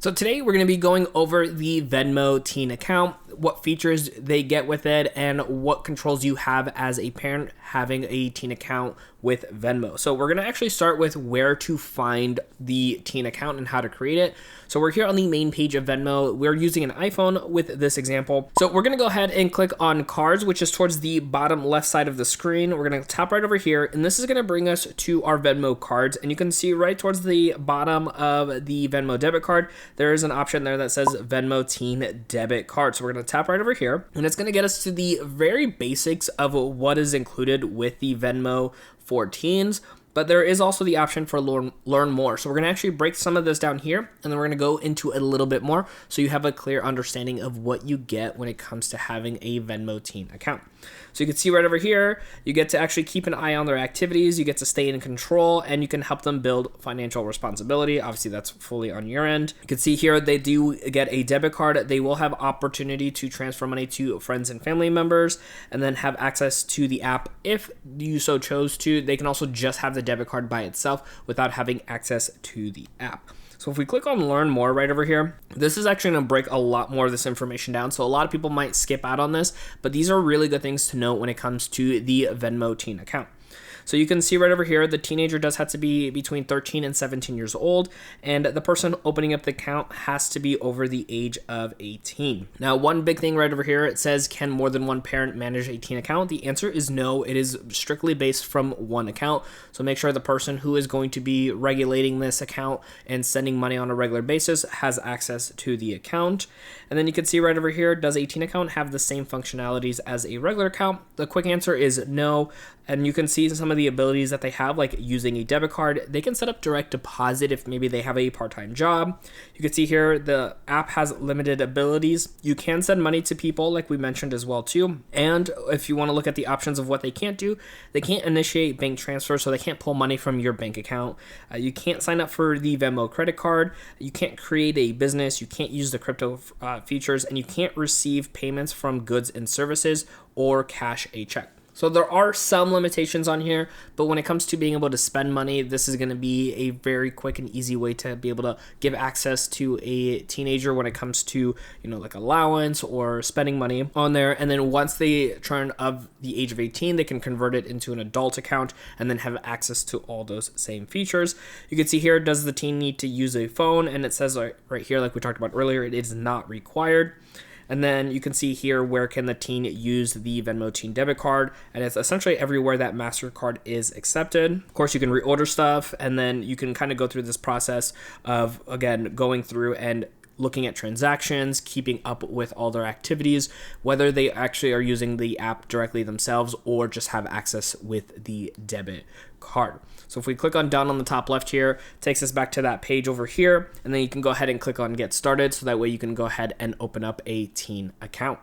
So today we're going to be going over the Venmo teen account, what features they get with it, and what controls you have as a parent having a teen account with Venmo. So we're going to actually start with where to find the teen account and how to create it. So we're here on the main page of Venmo. We're using an iPhone with this example. So we're going to go ahead and click on cards, which is towards the bottom left side of the screen. We're going to tap right over here, and this is going to bring us to our Venmo cards. And you can see right towards the bottom of the Venmo debit card, there is an option there that says Venmo Teen Debit Card. So we're going to tap right over here, and it's going to get us to the very basics of what is included with the Venmo for teens. But there is also the option for learn more. So we're going to actually break some of this down here, and then we're going to go into a little bit more so you have a clear understanding of what you get when it comes to having a Venmo teen account. So you can see right over here, you get to actually keep an eye on their activities, you get to stay in control, and you can help them build financial responsibility. Obviously, that's fully on your end. You can see here they do get a debit card. They will have opportunity to transfer money to friends and family members, and then have access to the app if you so chose to. They can also just have the debit card by itself without having access to the app. So if we click on learn more right over here, this is actually going to break a lot more of this information down. So a lot of people might skip out on this, but these are really good things to know when it comes to the Venmo teen account. So you can see right over here, the teenager does have to be between 13 and 17 years old, and the person opening up the account has to be over the age of 18. Now, one big thing right over here, it says, can more than one parent manage a teen account? The answer is no. It is strictly based from one account. So make sure the person who is going to be regulating this account and sending money on a regular basis has access to the account. And then you can see right over here, does a teen account have the same functionalities as a regular account? The quick answer is no. And you can see some of the abilities that they have, like using a debit card. They can set up direct deposit if maybe they have a part-time job. You can see here the app has limited abilities. You can send money to people, like we mentioned as well too. And if you want to look at the options of what they can't do, they can't initiate bank transfers, so they can't pull money from your bank account. You can't sign up for the Venmo credit card. You can't create a business. You can't use the crypto features, and you can't receive payments from goods and services or cash a check. So there are some limitations on here, but when it comes to being able to spend money, this is going to be a very quick and easy way to be able to give access to a teenager when it comes to, like allowance or spending money on there. And then once they turn of the age of 18, they can convert it into an adult account and then have access to all those same features. You can see here, does the teen need to use a phone? And it says right here, like we talked about earlier, it is not required. And then you can see here, where can the teen use the Venmo Teen Debit Card? And it's essentially everywhere that MasterCard is accepted. Of course, you can reorder stuff, and then you can kind of go through this process of, again, going through and looking at transactions, keeping up with all their activities, whether they actually are using the app directly themselves or just have access with the debit card. So if we click on down on the top left here, it takes us back to that page over here, and then you can go ahead and click on get started, so that way you can go ahead and open up a teen account.